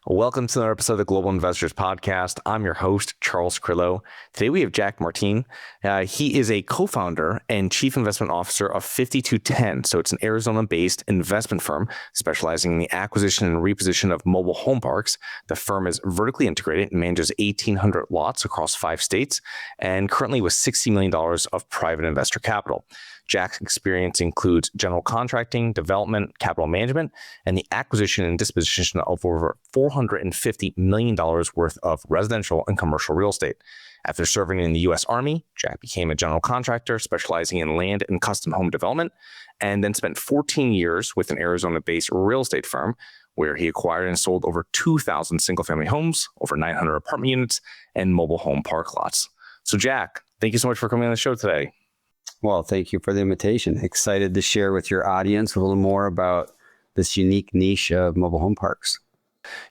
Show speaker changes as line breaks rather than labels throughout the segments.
Welcome to another episode of the Global Investors Podcast. I'm your host, Charles Crillo. Today we have Jack Martin. He is a co-founder and chief investment officer of 5210. So it's an Arizona-based investment firm specializing in the acquisition and reposition of mobile home parks. The firm is vertically integrated and manages 1,800 lots across 5 states and currently with $60 million of private investor capital. Jack's experience includes general contracting, development, capital management, and the acquisition and disposition of over $450 million worth of residential and commercial real estate. After serving in the U.S. Army, Jack became a general contractor specializing in land and custom home development, and then spent 14 years with an Arizona-based real estate firm where he acquired and sold over 2,000 single-family homes, over 900 apartment units, and mobile home park lots. So Jack, thank you so much for coming on the show today.
Well, thank you for the invitation. Excited to share with your audience a little more about this unique niche of mobile home parks.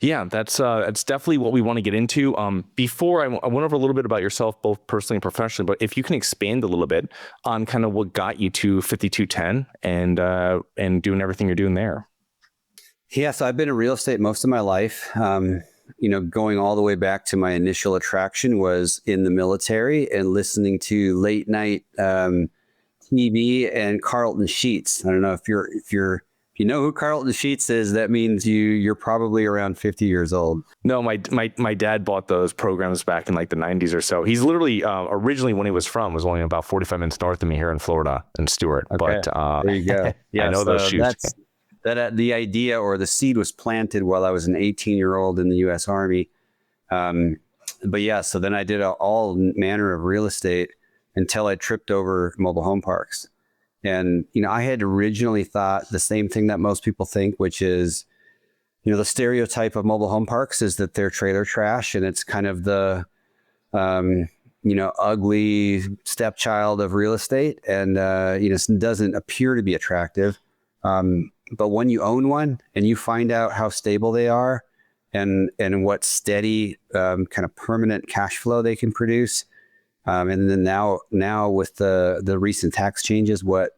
Yeah, that's definitely what we want to get into. Before I went over a little bit about yourself, both personally and professionally, but if you can expand a little bit on kind of what got you to 5210 and doing everything you're doing there.
Yeah, so I've been in real estate most of my life. Going all the way back to my initial attraction was in the military and listening to late night TV and Carlton Sheets. I don't know if you know who Carlton Sheets is. That means you're probably around 50 years old.
No, my dad bought those programs back in like the 90s or so. He's literally originally when he was only about 45 minutes north of me here in Florida in Stewart.
Okay.
But
there you go.
Yeah, I know those shoots.
The idea or the seed was planted while I was an 18-year-old in the U.S. Army. But yeah, so then I did all manner of real estate until I tripped over mobile home parks. And, I had originally thought the same thing that most people think, which is, the stereotype of mobile home parks is that they're trailer trash and it's kind of the, ugly stepchild of real estate. And, it doesn't appear to be attractive. But when you own one and you find out how stable they are and what steady kind of permanent cash flow they can produce, and then now with the recent tax changes, what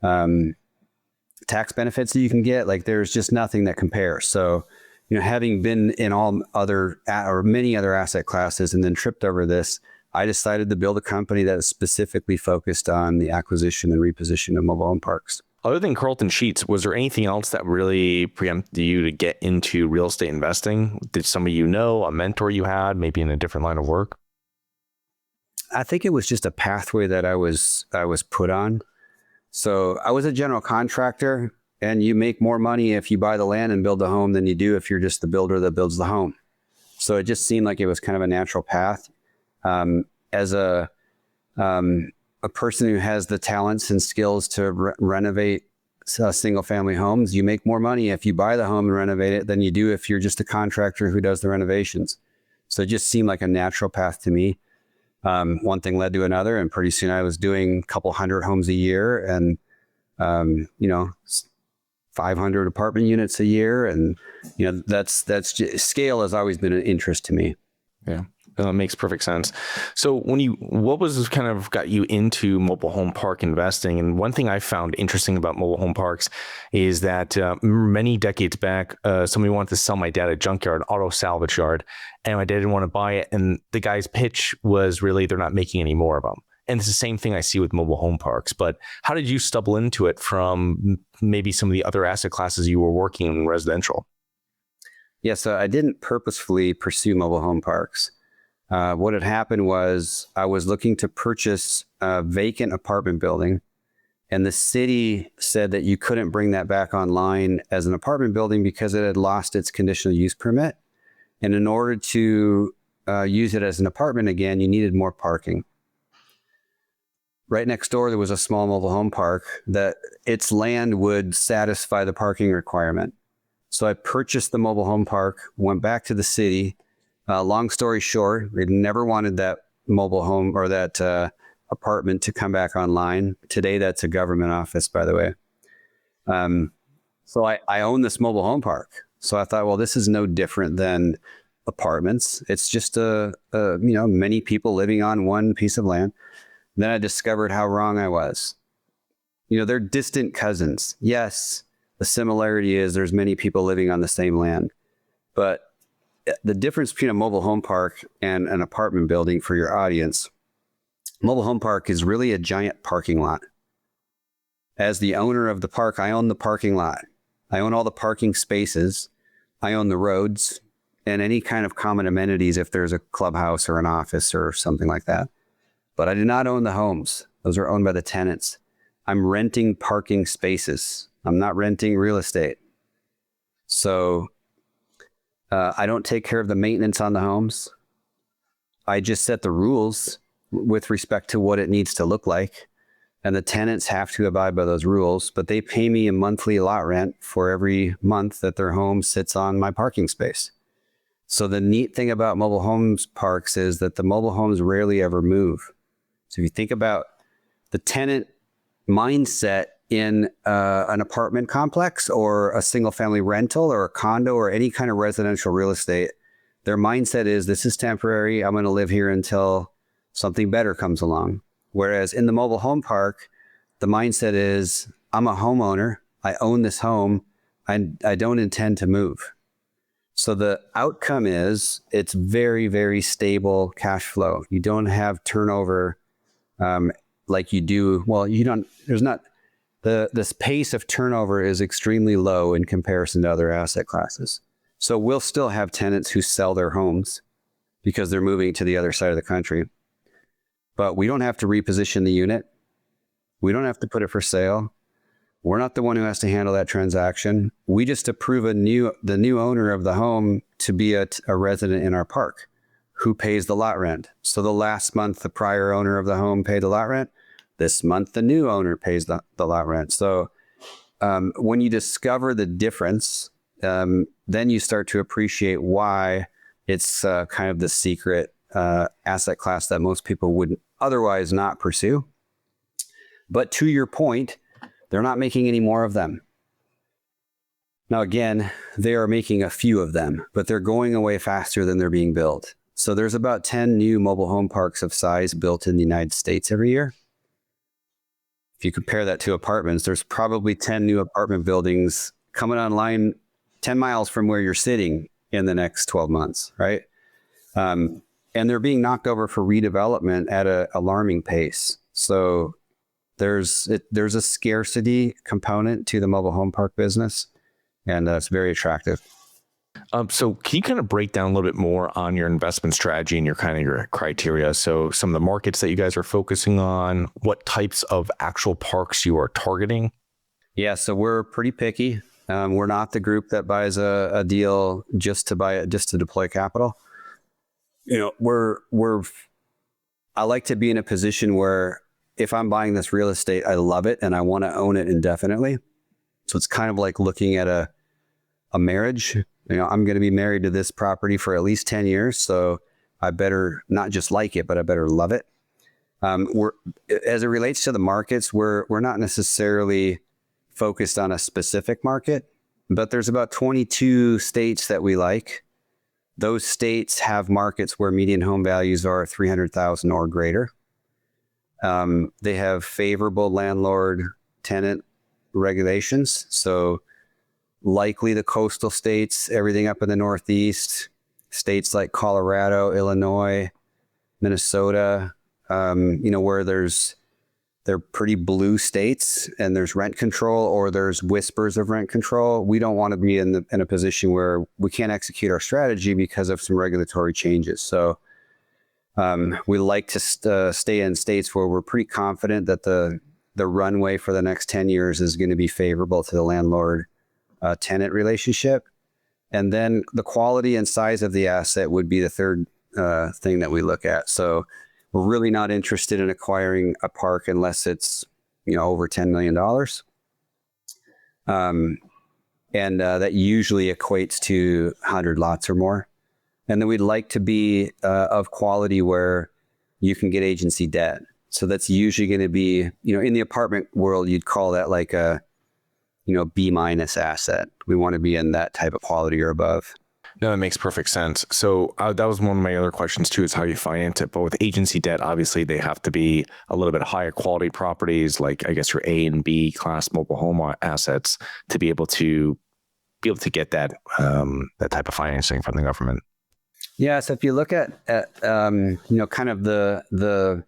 tax benefits that you can get, like there's just nothing that compares. So, having been in many other asset classes and then tripped over this, I decided to build a company that is specifically focused on the acquisition and reposition of mobile home parks.
Other than Carlton Sheets, was there anything else that really preempted you to get into real estate investing? Did somebody a mentor you had, maybe in a different line of work?
I think it was just a pathway that I was put on. So I was a general contractor, and you make more money if you buy the land and build the home than you do if you're just the builder that builds the home. So it just seemed like it was kind of a natural path. As a person who has the talents and skills to renovate single family homes, you make more money if you buy the home and renovate it than you do if you're just a contractor who does the renovations. So it just seemed like a natural path to me. One thing led to another, and pretty soon I was doing a couple hundred homes a year and, 500 apartment units a year. And, scale has always been an interest to me.
Yeah. Makes perfect sense. So what was kind of got you into mobile home park investing? And one thing I found interesting about mobile home parks is that many decades back, somebody wanted to sell my dad a junkyard, auto salvage yard, and my dad didn't want to buy it. And the guy's pitch was really, they're not making any more of them. And it's the same thing I see with mobile home parks. But how did you stumble into it from maybe some of the other asset classes you were working in residential?
Yeah, so I didn't purposefully pursue mobile home parks. What had happened was I was looking to purchase a vacant apartment building, and the city said that you couldn't bring that back online as an apartment building because it had lost its conditional use permit. And in order to use it as an apartment again, you needed more parking. Right next door, there was a small mobile home park that its land would satisfy the parking requirement. So I purchased the mobile home park, went back to the city. Long story short, we never wanted that mobile home or that apartment to come back online. Today, that's a government office, by the way. So I own this mobile home park. So I thought, well, this is no different than apartments. It's just many people living on one piece of land. Then I discovered how wrong I was. They're distant cousins. Yes, the similarity is there's many people living on the same land, but the difference between a mobile home park and an apartment building for your audience, mobile home park is really a giant parking lot. As the owner of the park, I own the parking lot. I own all the parking spaces. I own the roads and any kind of common amenities if there's a clubhouse or an office or something like that. But I do not own the homes. Those are owned by the tenants. I'm renting parking spaces. I'm not renting real estate. So I don't take care of the maintenance on the homes. I just set the rules with respect to what it needs to look like. And the tenants have to abide by those rules, but they pay me a monthly lot rent for every month that their home sits on my parking space. So the neat thing about mobile homes parks is that the mobile homes rarely ever move. So if you think about the tenant mindset in an apartment complex or a single family rental or a condo or any kind of residential real estate, their mindset is this is temporary. I'm going to live here until something better comes along. Whereas in the mobile home park, the mindset is I'm a homeowner. I own this home. I don't intend to move. So the outcome is it's very, very stable cash flow. You don't have turnover like you do. Well, you don't, there's not, this pace of turnover is extremely low in comparison to other asset classes. So we'll still have tenants who sell their homes because they're moving to the other side of the country. But we don't have to reposition the unit. We don't have to put it for sale. We're not the one who has to handle that transaction. We just approve the new owner of the home to be a resident in our park who pays the lot rent. So the last month, the prior owner of the home paid the lot rent. This month, the new owner pays the lot rent. So when you discover the difference, then you start to appreciate why it's kind of the secret asset class that most people would otherwise not pursue. But to your point, they're not making any more of them. Now, again, they are making a few of them, but they're going away faster than they're being built. So there's about 10 new mobile home parks of size built in the United States every year. If you compare that to apartments, there's probably 10 new apartment buildings coming online 10 miles from where you're sitting in the next 12 months, right? And they're being knocked over for redevelopment at an alarming pace. So there's a scarcity component to the mobile home park business, and that's very attractive.
So can you kind of break down a little bit more on your investment strategy and your criteria? So some of the markets that you guys are focusing on, what types of actual parks you are targeting?
Yeah, so we're pretty picky. We're not the group that buys a deal just to buy it, just to deploy capital. You know, I like to be in a position where if I'm buying this real estate, I love it and I want to own it indefinitely. So it's kind of like looking at a marriage. You know, I'm going to be married to this property for at least 10 years. So I better not just like it, but I better love it. As it relates to the markets, we're not necessarily focused on a specific market, but there's about 22 states that we like. Those states have markets where median home values are 300,000 or greater. They have favorable landlord-tenant regulations. So likely the coastal states, everything up in the Northeast, states like Colorado, Illinois, Minnesota, where they're pretty blue states and there's rent control or there's whispers of rent control. We don't want to be in a position where we can't execute our strategy because of some regulatory changes. So we like to stay in states where we're pretty confident that the runway for the next 10 years is going to be favorable to the landlord tenant relationship. And then the quality and size of the asset would be the third thing that we look at. So we're really not interested in acquiring a park unless it's, over $10 million. And that usually equates to 100 lots or more. And then we'd like to be of quality where you can get agency debt. So that's usually going to be, in the apartment world, you'd call that like a, B- asset. We want to be in that type of quality or above.
No, that makes perfect sense. So that was one of my other questions too, is how you finance it. But with agency debt, obviously they have to be a little bit higher quality properties, like I guess your A and B class mobile home assets, to be able to get that that type of financing from the government.
Yeah. So if you look at kind of the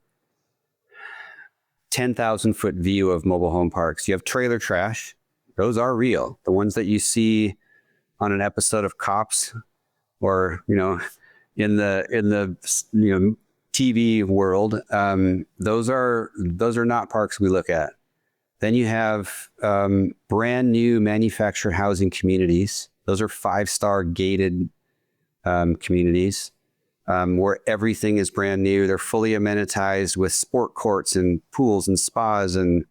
10,000-foot view of mobile home parks, you have trailer trash. Those are real. The ones that you see on an episode of Cops, or in the TV world, those are not parks we look at. Then you have brand new manufactured housing communities. Those are 5-star gated communities where everything is brand new. They're fully amenitized with sport courts and pools and spas and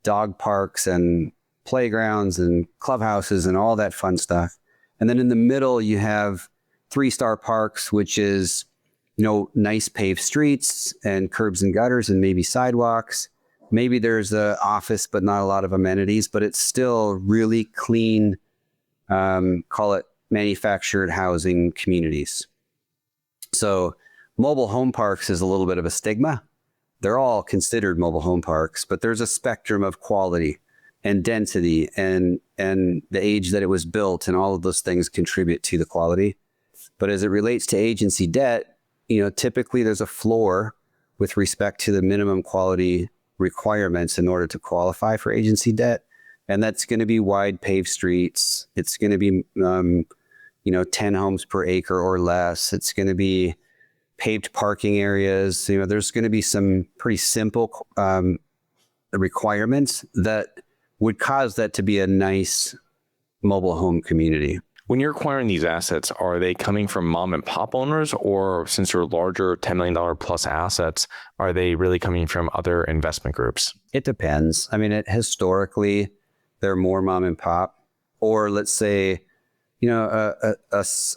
dog parks and playgrounds and clubhouses and all that fun stuff. And then in the middle, you have 3-star parks, which is nice paved streets and curbs and gutters and maybe sidewalks. Maybe there's an office, but not a lot of amenities, but it's still really clean, call it manufactured housing communities. So mobile home parks is a little bit of a stigma. They're all considered mobile home parks, but there's a spectrum of quality and density and the age that it was built, and all of those things contribute to the quality. But as it relates to agency debt, typically there's a floor with respect to the minimum quality requirements in order to qualify for agency debt. And that's going to be wide paved streets. It's going to be, 10 homes per acre or less. It's going to be paved parking areas. There's going to be some pretty simple requirements that would cause that to be a nice mobile home community.
When you're acquiring these assets, are they coming from mom and pop owners, or since they're larger $10 million plus assets, are they really coming from other investment groups?
It depends. I mean, historically, they're more mom and pop, or let's say, a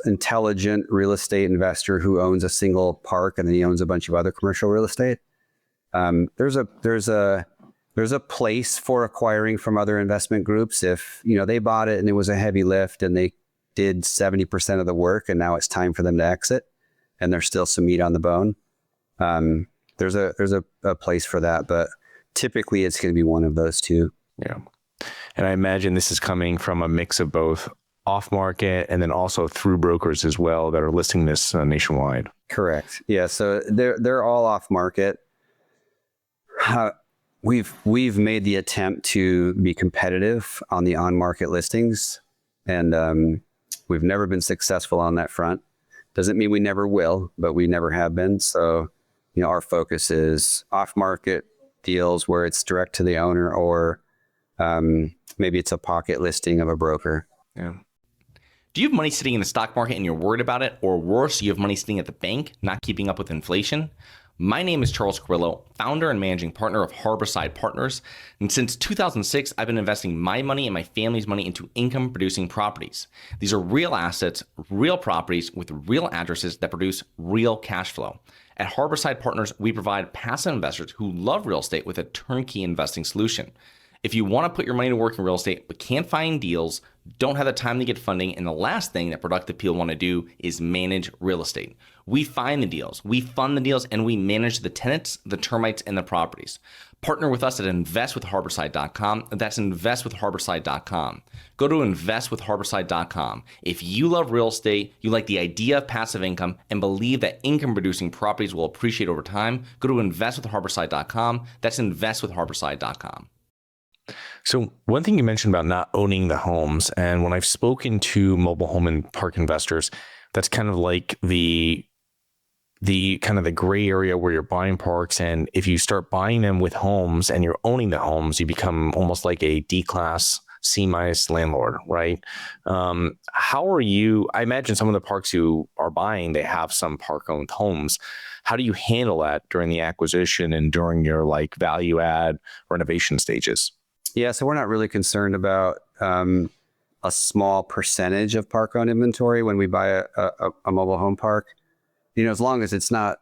intelligent real estate investor who owns a single park and then he owns a bunch of other commercial real estate. There's a place for acquiring from other investment groups if they bought it and it was a heavy lift and they did 70% of the work and now it's time for them to exit and there's still some meat on the bone. There's a place for that, but typically it's going to be one of those two.
Yeah. And I imagine this is coming from a mix of both off market and then also through brokers as well that are listing this nationwide.
Correct. Yeah. So they're all off market. We've made the attempt to be competitive on the on market listings, and we've never been successful on that front. Doesn't mean we never will, but we never have been. So, our focus is off market deals where it's direct to the owner, or maybe it's a pocket listing of a broker.
Yeah.
Do you have money sitting in the stock market and you're worried about it? Or worse, you have money sitting at the bank, not keeping up with inflation? My name is Charles Carrillo, founder and managing partner of Harborside Partners. And since 2006, I've been investing my money and my family's money into income-producing properties. These are real assets, real properties with real addresses that produce real cash flow. At Harborside Partners, we provide passive investors who love real estate with a turnkey investing solution. If you want to put your money to work in real estate but can't find deals, don't have the time to get funding, and the last thing that productive people want to do is manage real estate. We find the deals, we fund the deals, and we manage the tenants, the termites, and the properties. Partner with us at investwithharborside.com. That's investwithharborside.com. Go to investwithharborside.com. If you love real estate, you like the idea of passive income, and believe that income-producing properties will appreciate over time, go to investwithharborside.com. That's investwithharborside.com.
So one thing you mentioned about not owning the homes, and when I've spoken to mobile home and park investors, that's kind of like the kind of the gray area where you're buying parks. And if you start buying them with homes and you're owning the homes, you become almost like a D-class, C-minus landlord, right? How are you? I imagine some of the parks you are buying, they have some park-owned homes. How do you handle that during the acquisition and during your value add renovation stages?
Yeah, so we're not really concerned about a small percentage of park-owned inventory when we buy a mobile home park. As long as it's not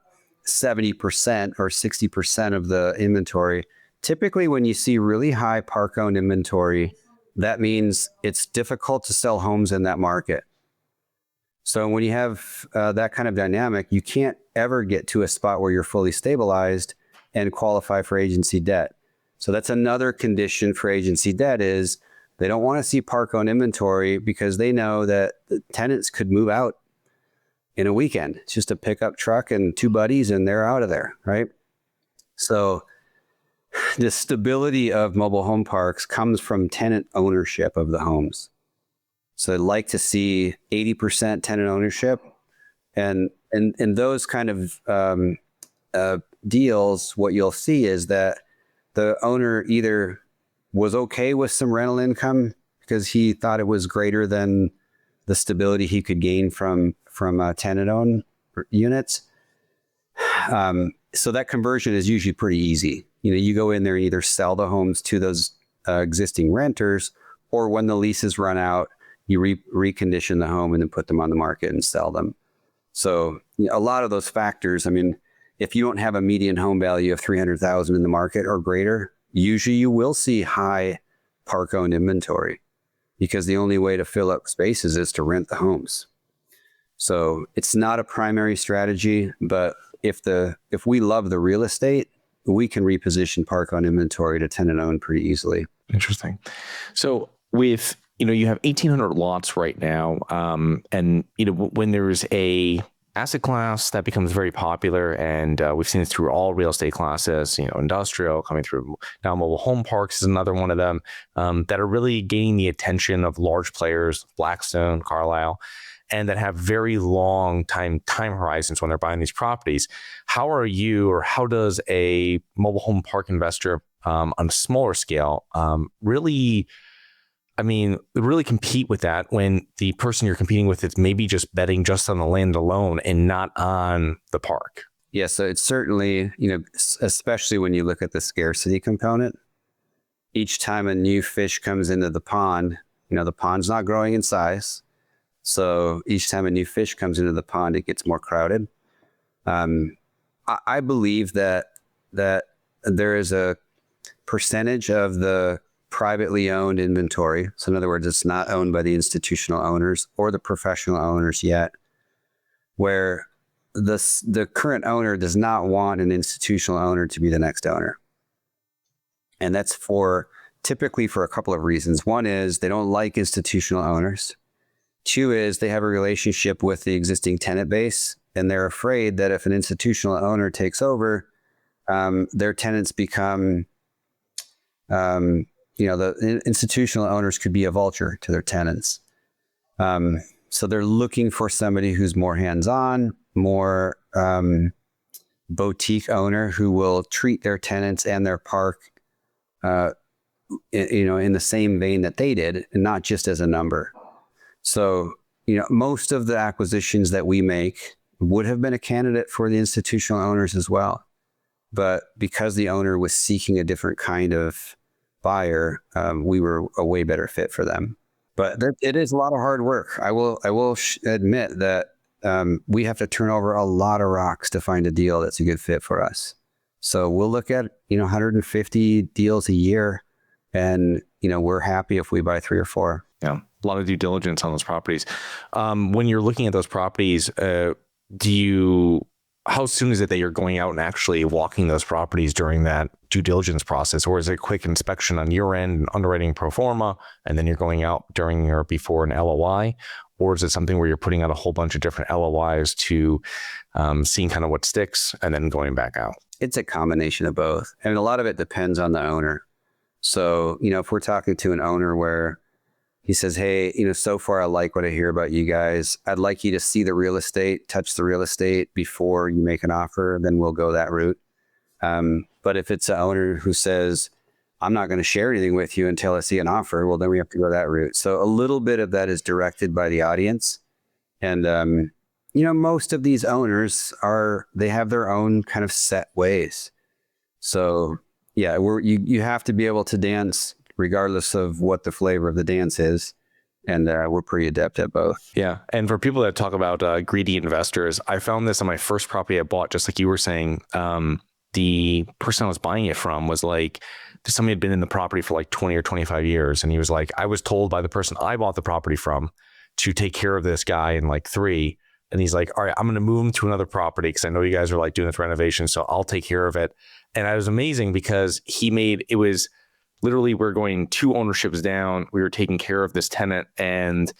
70% or 60% of the inventory. Typically, when you see really high park-owned inventory, that means it's difficult to sell homes in that market. So when you have that kind of dynamic, you can't ever get to a spot where you're fully stabilized and qualify for agency debt. So that's another condition for agency debt is they don't want to see park-owned inventory because they know that the tenants could move out in a weekend. It's just a pickup truck and two buddies and they're out of there, right? So the stability of mobile home parks comes from tenant ownership of the homes. So I'd like to see 80% tenant ownership. And in those kind of deals, what you'll see is that the owner either was okay with some rental income because he thought it was greater than the stability he could gain from tenant-owned units. So that conversion is usually pretty easy. You go in there and either sell the homes to those existing renters, or when the leases run out, you recondition the home and then put them on the market and sell them. So a lot of those factors, I mean, if you don't have a median home value of $300,000 in the market or greater, usually you will see high park-owned inventory, because the only way to fill up spaces is to rent the homes. So it's not a primary strategy, but if we love the real estate, we can reposition park-owned inventory to tenant-owned pretty easily.
Interesting. So with, you have 1,800 lots right now, and when there's a asset class that becomes very popular, and we've seen this through all real estate classes, industrial coming through now, mobile home parks is another one of them, that are really gaining the attention of large players, Blackstone, Carlyle, and that have very long time horizons when they're buying these properties. How does a mobile home park investor on a smaller scale really compete with that when the person you're competing with is maybe just betting just on the land alone and not on the park?
Yeah, so it's certainly, especially when you look at the scarcity component, each time a new fish comes into the pond, the pond's not growing in size. So each time a new fish comes into the pond, it gets more crowded. I believe that there is a percentage of the privately owned inventory. So in other words, it's not owned by the institutional owners or the professional owners yet, where the current owner does not want an institutional owner to be the next owner. And that's typically for a couple of reasons. One is they don't like institutional owners. Two is they have a relationship with the existing tenant base, and they're afraid that if an institutional owner takes over, their tenants become, the institutional owners could be a vulture to their tenants. So they're looking for somebody who's more hands-on, more boutique owner who will treat their tenants and their park, in the same vein that they did, and not just as a number. So, most of the acquisitions that we make would have been a candidate for the institutional owners as well. But because the owner was seeking a different kind of buyer, we were a way better fit for them. But it is a lot of hard work. I will admit that we have to turn over a lot of rocks to find a deal that's a good fit for us. So we'll look at 150 deals a year, and we're happy if we buy 3 or 4.
Yeah, a lot of due diligence on those properties. When you're looking at those properties, how soon is it that you're going out and actually walking those properties during that due diligence process? Or is it a quick inspection on your end, underwriting pro forma, and then you're going out during or before an LOI? Or is it something where you're putting out a whole bunch of different LOIs to seeing kind of what sticks and then going back out?
It's a combination of both. And a lot of it depends on the owner. So, if we're talking to an owner where he says, hey, so far I like what I hear about you guys. I'd like you to see the real estate, touch the real estate before you make an offer, then we'll go that route. But if it's an owner who says, I'm not going to share anything with you until I see an offer, well, then we have to go that route. So a little bit of that is directed by the audience. And, most of these owners they have their own kind of set ways. So yeah, you have to be able to dance regardless of what the flavor of the dance is. And we're pretty adept at both.
Yeah. And for people that talk about greedy investors, I found this on my first property I bought, just like you were saying. The person I was buying it from was like, somebody had been in the property for like 20 or 25 years. And he was like, I was told by the person I bought the property from to take care of this guy in like 3. And he's like, all right, I'm going to move him to another property because I know you guys are like doing this renovation, so I'll take care of it. And it was amazing because it was literally, we're going 2 ownerships down. We were taking care of this tenant, and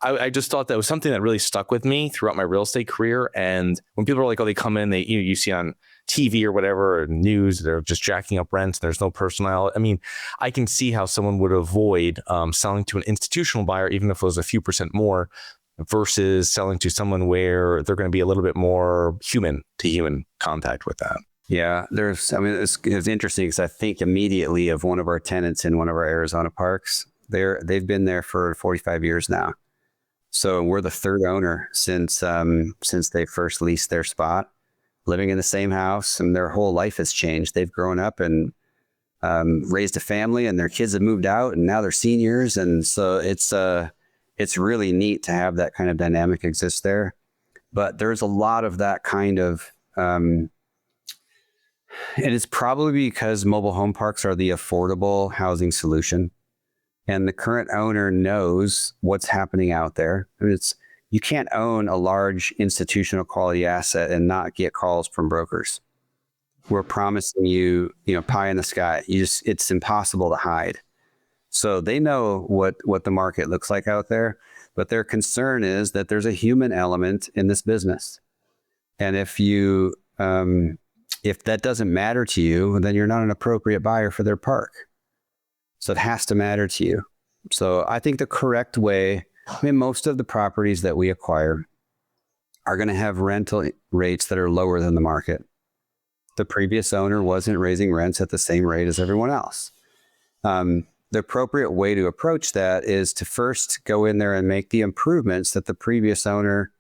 I just thought that was something that really stuck with me throughout my real estate career. And when people are like, oh, they come in, you see on TV or whatever, or news, they're just jacking up rents. There's no personality. I mean, I can see how someone would avoid selling to an institutional buyer, even if it was a few percent more, versus selling to someone where they're going to be a little bit more human to human contact with that.
Yeah, it's interesting because I think immediately of one of our tenants in one of our Arizona parks. They've been there for 45 years now. So we're the third owner since they first leased their spot, living in the same house, and their whole life has changed. They've grown up and raised a family, and their kids have moved out, and now they're seniors. And so it's really neat to have that kind of dynamic exist there. But there's a lot of that kind of, and it's probably because mobile home parks are the affordable housing solution. And the current owner knows what's happening out there. I mean, you can't own a large institutional quality asset and not get calls from brokers. We're promising you, pie in the sky. It's impossible to hide. So they know what the market looks like out there, but their concern is that there's a human element in this business. And if that doesn't matter to you, then you're not an appropriate buyer for their park. So it has to matter to you. So I think the correct way, most of the properties that we acquire are going to have rental rates that are lower than the market. The previous owner wasn't raising rents at the same rate as everyone else. The appropriate way to approach that is to first go in there and make the improvements that the previous owner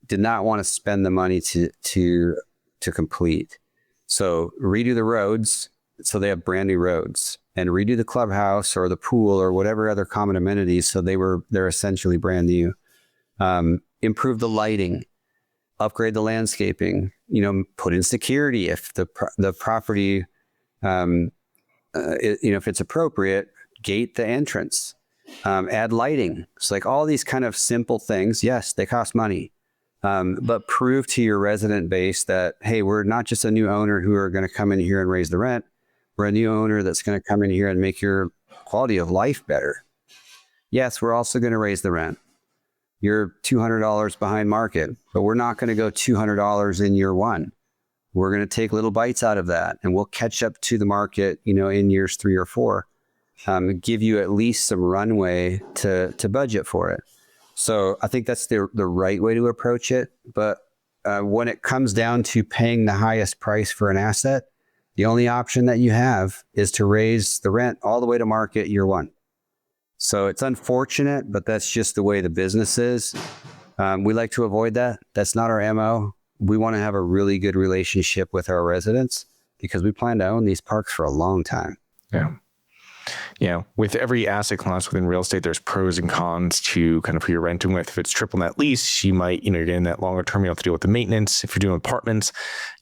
did not want to spend the money to complete. So redo the roads so they have brand new roads, and redo the clubhouse or the pool or whatever other common amenities so they're essentially brand new. Improve the lighting, upgrade the landscaping, put in security if the property, if it's appropriate, gate the entrance, add lighting. It's like all these kind of simple things. Yes, they cost money. But prove to your resident base that, hey, we're not just a new owner who are going to come in here and raise the rent. We're a new owner that's going to come in here and make your quality of life better. Yes, we're also going to raise the rent. You're $200 behind market, but we're not going to go $200 in year one. We're going to take little bites out of that, and we'll catch up to the market, in years 3 or 4. Give you at least some runway to budget for it. So I think that's the right way to approach it. But when it comes down to paying the highest price for an asset, the only option that you have is to raise the rent all the way to market year one. So it's unfortunate, but that's just the way the business is. We like to avoid that. That's not our MO. We want to have a really good relationship with our residents because we plan to own these parks for a long time.
Yeah. Yeah. With every asset class within real estate, there's pros and cons to kind of who you're renting with. If it's triple net lease, you might, you're getting that longer term, you have to deal with the maintenance. If you're doing apartments,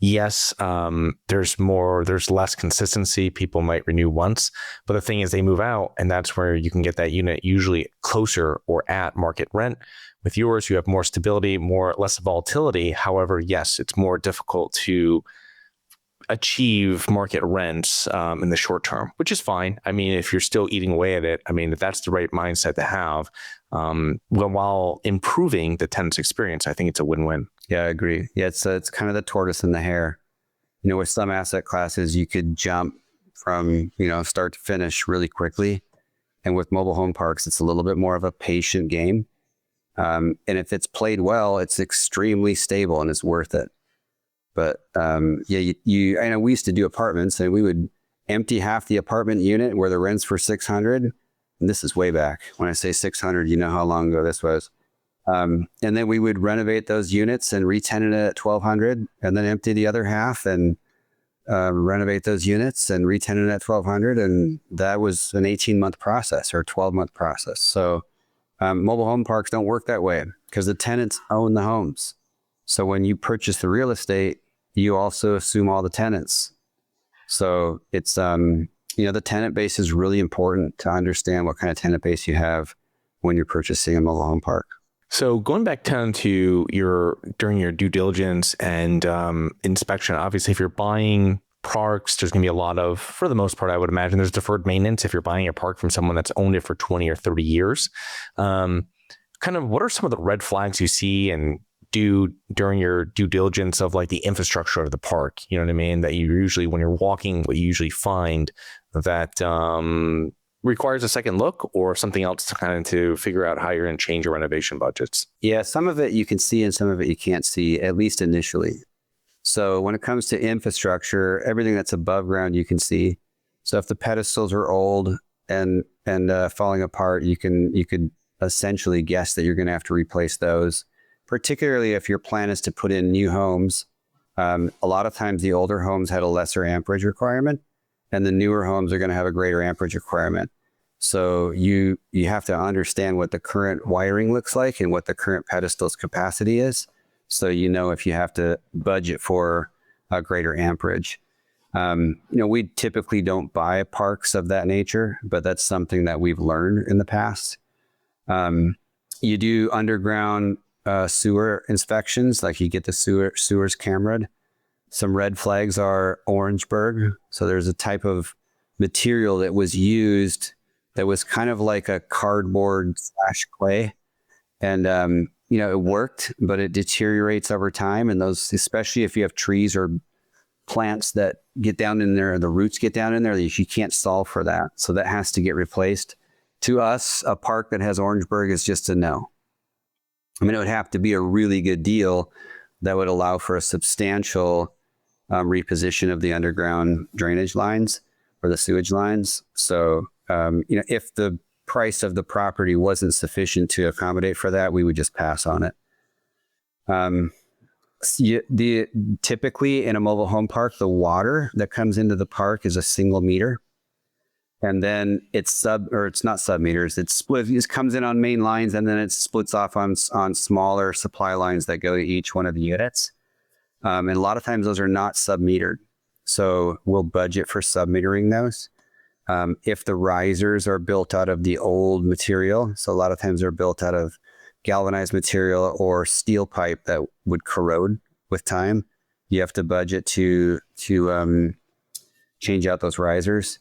yes, there's less consistency. People might renew once, but the thing is they move out, and that's where you can get that unit usually closer or at market rent. With yours, you have more stability, less volatility. However, yes, it's more difficult to achieve market rents in the short term, which is fine. I mean, if you're still eating away at it, if that's the right mindset to have, while improving the tenant's experience, I think it's a win-win.
Yeah, I agree. Yeah, it's kind of the tortoise and the hare. With some asset classes, you could jump from, start to finish really quickly. And with mobile home parks, it's a little bit more of a patient game. And if it's played well, it's extremely stable and it's worth it. But I know we used to do apartments, and we would empty half the apartment unit where the rents were $600. And this is way back. When I say 600, you know how long ago this was. And then we would renovate those units and re-tenant it at $1,200, and then empty the other half and renovate those units and re-tenant it at $1,200. And that was an 18-month process or 12-month process. So mobile home parks don't work that way because the tenants own the homes. So when you purchase the real estate, you also assume all the tenants. So it's, the tenant base is really important to understand what kind of tenant base you have when you're purchasing a mobile home park.
So going back down to during your due diligence and inspection, obviously, if you're buying parks, there's going to be a lot of, for the most part, I would imagine there's deferred maintenance if you're buying a park from someone that's owned it for 20 or 30 years. kind of what are some of the red flags you see and do during your due diligence of like the infrastructure of the park? You know what I mean? That you usually, when you're walking, what you usually find that requires a second look or something else to kind of to figure out how you're going to change your renovation budgets.
Yeah, some of it you can see and some of it you can't see, at least initially. So when it comes to infrastructure, everything that's above ground you can see. So if the pedestals are old and falling apart, you could essentially guess that you're going to have to replace those. Particularly if your plan is to put in new homes. A lot of times the older homes had a lesser amperage requirement, and the newer homes are going to have a greater amperage requirement. So you have to understand what the current wiring looks like and what the current pedestal's capacity is. So you know if you have to budget for a greater amperage. We typically don't buy parks of that nature, but that's something that we've learned in the past. You do underground sewer inspections, like you get the sewers cameraed. Some red flags are Orangeburg. So there's a type of material that was used that was kind of like a cardboard / clay. And, it worked, but it deteriorates over time. And those, especially if you have trees or plants that get down in there, the roots get down in there, you can't solve for that. So that has to get replaced. To us, a park that has Orangeburg is just a no. I mean, it would have to be a really good deal that would allow for a substantial reposition of the underground drainage lines or the sewage lines. So, if the price of the property wasn't sufficient to accommodate for that, we would just pass on it. Typically in a mobile home park, the water that comes into the park is a single meter. And then it's not sub meters. It's split. It comes in on main lines, and then it splits off on smaller supply lines that go to each one of the units. And a lot of times those are not sub metered. So we'll budget for sub metering those. If the risers are built out of the old material, so a lot of times they're built out of galvanized material or steel pipe that would corrode with time, you have to budget to change out those risers.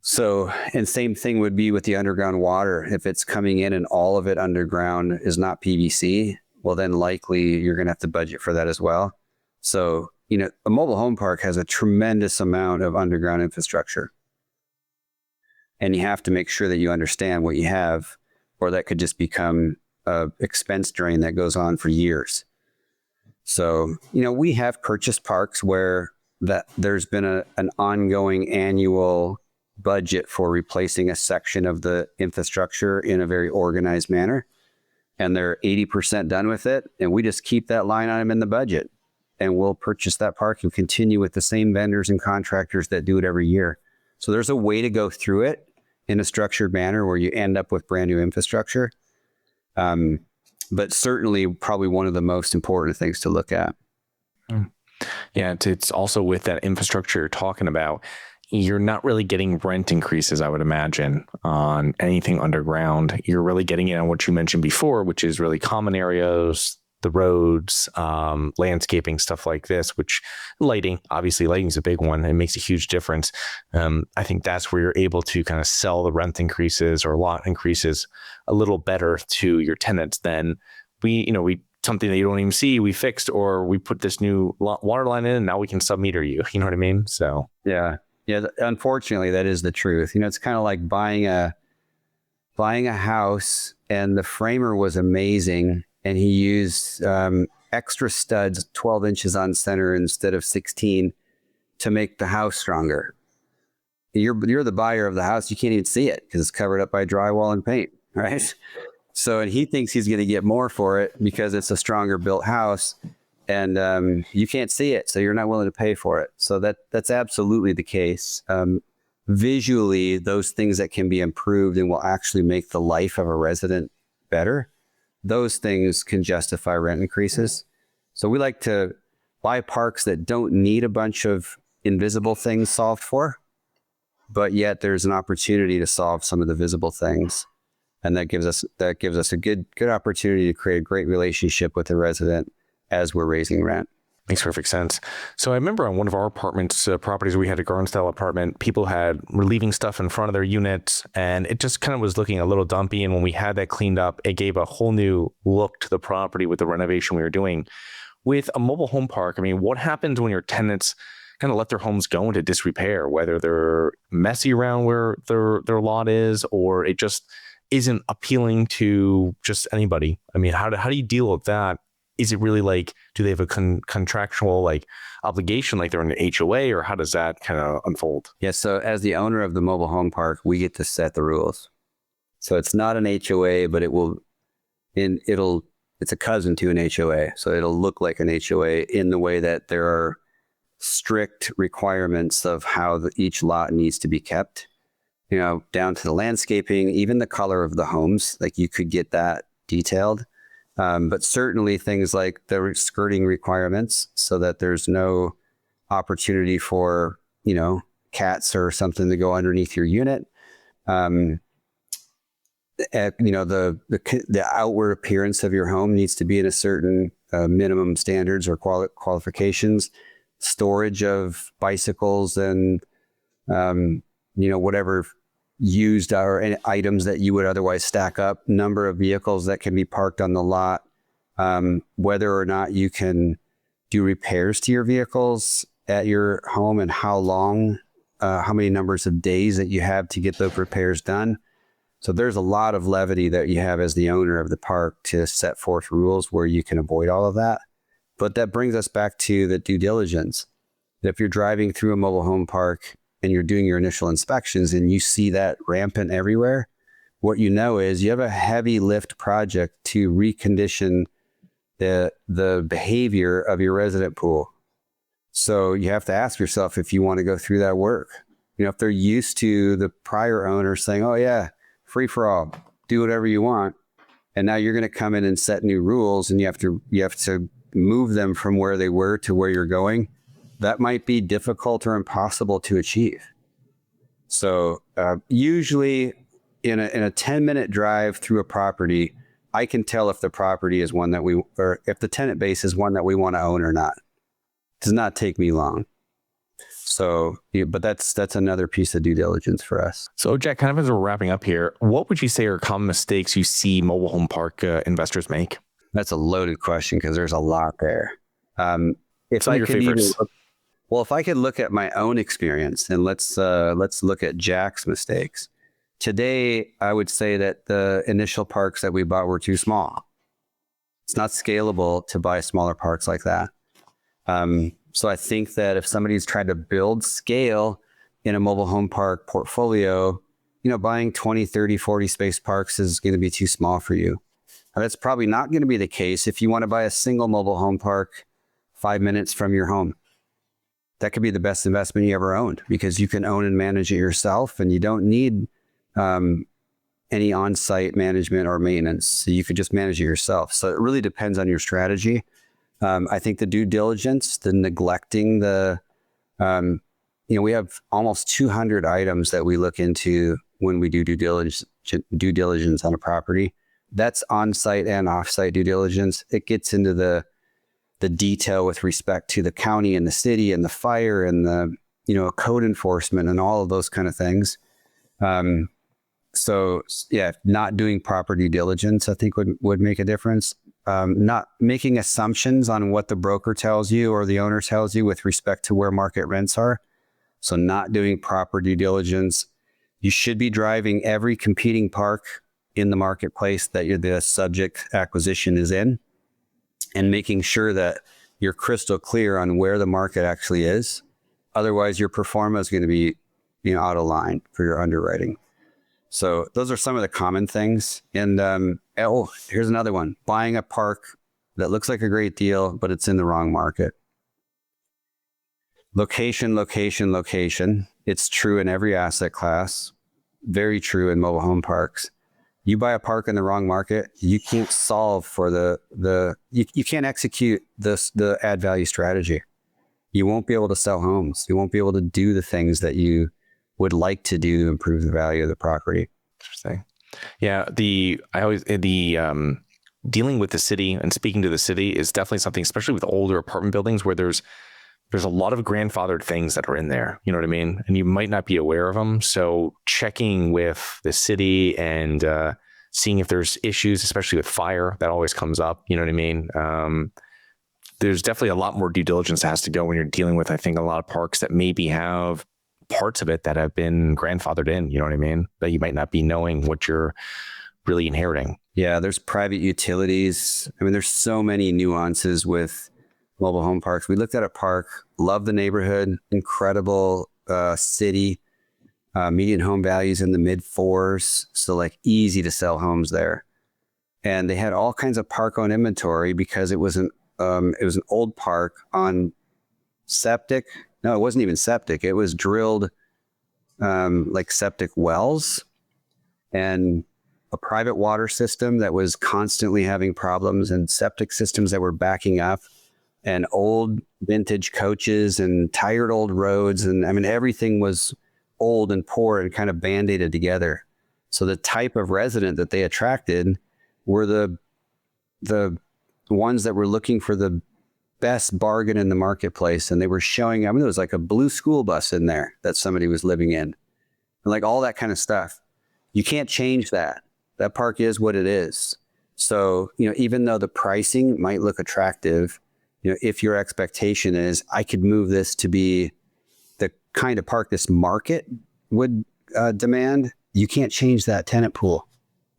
So, and same thing would be with the underground water. If it's coming in and all of it underground is not PVC, well, then likely you're going to have to budget for that as well. So, a mobile home park has a tremendous amount of underground infrastructure. And you have to make sure that you understand what you have, or that could just become an expense drain that goes on for years. So, we have purchased parks where there's been an ongoing annual budget for replacing a section of the infrastructure in a very organized manner. And they're 80% done with it. And we just keep that line item in the budget. And we'll purchase that park and continue with the same vendors and contractors that do it every year. So there's a way to go through it in a structured manner where you end up with brand new infrastructure. But certainly probably one of the most important things to look at.
Yeah, it's also with that infrastructure you're talking about, you're not really getting rent increases, I would imagine, on anything underground. You're really getting it on what you mentioned before, which is really common areas, the roads, landscaping, stuff like this, which lighting is a big one. It makes a huge difference. I think that's where you're able to kind of sell the rent increases or lot increases a little better to your tenants than we something that you don't even see, we fixed, or we put this new water line in and now we can sub-meter you. You know what I mean? So,
yeah. Unfortunately, that is the truth. It's kind of like buying a house, and the framer was amazing, and he used extra studs, 12 inches on center instead of 16, to make the house stronger. You're the buyer of the house. You can't even see it because it's covered up by drywall and paint, right? So, and he thinks he's going to get more for it because it's a stronger built house. And you can't see it, so you're not willing to pay for it. So that's absolutely the case. Visually, those things that can be improved and will actually make the life of a resident better, those things can justify rent increases. So we like to buy parks that don't need a bunch of invisible things solved for, but yet there's an opportunity to solve some of the visible things. And that gives us a good opportunity to create a great relationship with the resident as we're raising rent.
Makes perfect sense. So I remember on one of our apartments, properties, we had a garden style apartment, people were leaving stuff in front of their units and it just kind of was looking a little dumpy. And when we had that cleaned up, it gave a whole new look to the property with the renovation we were doing. With a mobile home park, I mean, what happens when your tenants kind of let their homes go into disrepair, whether they're messy around where their lot is, or it just isn't appealing to just anybody? I mean, how do you deal with that? Is it really like, do they have a contractual like obligation, like they're in an HOA, or how does that kind of unfold?
Yeah. So as the owner of the mobile home park, we get to set the rules. So it's not an HOA, but it's a cousin to an HOA. So it'll look like an HOA in the way that there are strict requirements of how each lot needs to be kept, down to the landscaping, even the color of the homes. Like you could get that detailed. But certainly things like the skirting requirements so that there's no opportunity for, cats or something to go underneath your unit. The outward appearance of your home needs to be in a certain minimum standards or qualifications. Storage of bicycles and, whatever used or any items that you would otherwise stack up, number of vehicles that can be parked on the lot, whether or not you can do repairs to your vehicles at your home and how long, how many numbers of days that you have to get those repairs done. So there's a lot of levity that you have as the owner of the park to set forth rules where you can avoid all of that. But that brings us back to the due diligence. If you're driving through a mobile home park and you're doing your initial inspections and you see that rampant everywhere, what you know is you have a heavy lift project to recondition the behavior of your resident pool. So you have to ask yourself if you want to go through that work. If they're used to the prior owner saying, oh yeah, free for all, do whatever you want. And now you're going to come in and set new rules and you have to move them from where they were to where you're going. That might be difficult or impossible to achieve. So usually in a 10-minute drive through a property, I can tell if the property is one that or if the tenant base is one that we want to own or not. It does not take me long. So, but that's another piece of due diligence for us.
So Jack, kind of as we're wrapping up here, what would you say are common mistakes you see mobile home park investors make?
That's a loaded question because there's a lot there.
Some of your favorites.
If I could look at my own experience and let's look at Jack's mistakes. Today, I would say that the initial parks that we bought were too small. It's not scalable to buy smaller parks like that. So I think that if somebody's trying to build scale in a mobile home park portfolio, buying 20, 30, 40 space parks is going to be too small for you. And that's probably not going to be the case if you want to buy a single mobile home park 5 minutes from your home. That could be the best investment you ever owned because you can own and manage it yourself and you don't need any on-site management or maintenance. So you could just manage it yourself. So it really depends on your strategy. I think the due diligence, the neglecting we have almost 200 items that we look into when we do due diligence on a property. That's on-site and off-site due diligence. It gets into the detail with respect to the county and the city and the fire and the, code enforcement and all of those kind of things. So yeah, not doing proper due diligence, I think would make a difference. Not making assumptions on what the broker tells you or the owner tells you with respect to where market rents are. So not doing proper due diligence. You should be driving every competing park in the marketplace that the subject acquisition is in and making sure that you're crystal clear on where the market actually is. Otherwise, your pro forma is going to be out of line for your underwriting. So those are some of the common things. And here's another one. Buying a park that looks like a great deal, but it's in the wrong market. Location, location, location. It's true in every asset class. Very true in mobile home parks. You buy a park in the wrong market, you can't solve for you can't execute the add value strategy. You won't be able to sell homes. You won't be able to do the things that you would like to do to improve the value of the property.
Interesting. Yeah. dealing with the city and speaking to the city is definitely something, especially with older apartment buildings where there's a lot of grandfathered things that are in there. You know what I mean? And you might not be aware of them. So checking with the city and seeing if there's issues, especially with fire, that always comes up. You know what I mean? There's definitely a lot more due diligence that has to go when you're dealing with, I think, a lot of parks that maybe have parts of it that have been grandfathered in. You know what I mean? That you might not be knowing what you're really inheriting.
Yeah, there's private utilities. I mean, there's so many nuances with mobile home parks. We looked at a park, loved the neighborhood, incredible city, median home values in the mid 4s. So like easy to sell homes there. And they had all kinds of park owned inventory because it was an old park on septic. No, it wasn't even septic. It was drilled like septic wells and a private water system that was constantly having problems and septic systems that were backing up and old vintage coaches and tired old roads. And I mean, everything was old and poor and kind of band-aided together. So the type of resident that they attracted were the ones that were looking for the best bargain in the marketplace. And they were showing, I mean, there was like a blue school bus in there that somebody was living in and like all that kind of stuff. You can't change that. That park is what it is. So, even though the pricing might look attractive, if your expectation is I could move this to be the kind of park this market would demand, you can't change that tenant pool.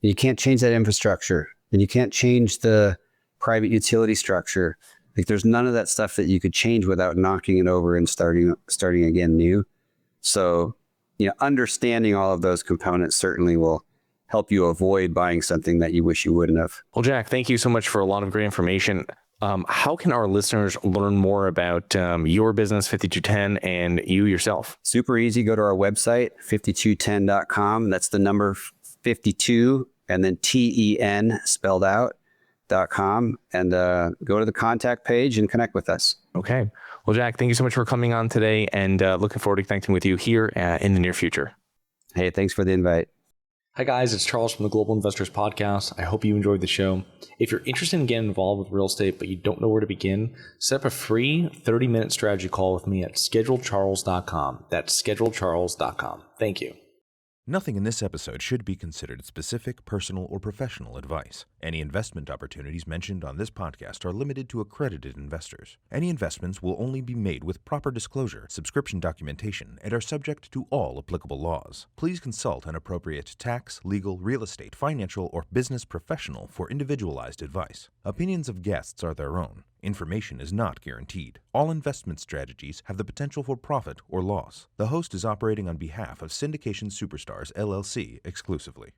You can't change that infrastructure, and you can't change the private utility structure. Like there's none of that stuff that you could change without knocking it over and starting again new. So, understanding all of those components certainly will help you avoid buying something that you wish you wouldn't have.
Well, Jack, thank you so much for a lot of great information. How can our listeners learn more about your business, 5210, and you yourself?
Super easy. Go to our website, 5210.com. That's the number 52 and then TEN spelled out .com, and go to the contact page and connect with us.
Okay. Well, Jack, thank you so much for coming on today, and looking forward to connecting with you here in the near future.
Hey, thanks for the invite.
Hi guys, it's Charles from the Global Investors Podcast. I hope you enjoyed the show. If you're interested in getting involved with real estate, but you don't know where to begin, set up a free 30-minute strategy call with me at schedulecharles.com. That's schedulecharles.com. Thank you.
Nothing in this episode should be considered specific, personal, or professional advice. Any investment opportunities mentioned on this podcast are limited to accredited investors. Any investments will only be made with proper disclosure, subscription documentation, and are subject to all applicable laws. Please consult an appropriate tax, legal, real estate, financial, or business professional for individualized advice. Opinions of guests are their own. Information is not guaranteed. All investment strategies have the potential for profit or loss. The host is operating on behalf of Syndication Superstars, LLC exclusively.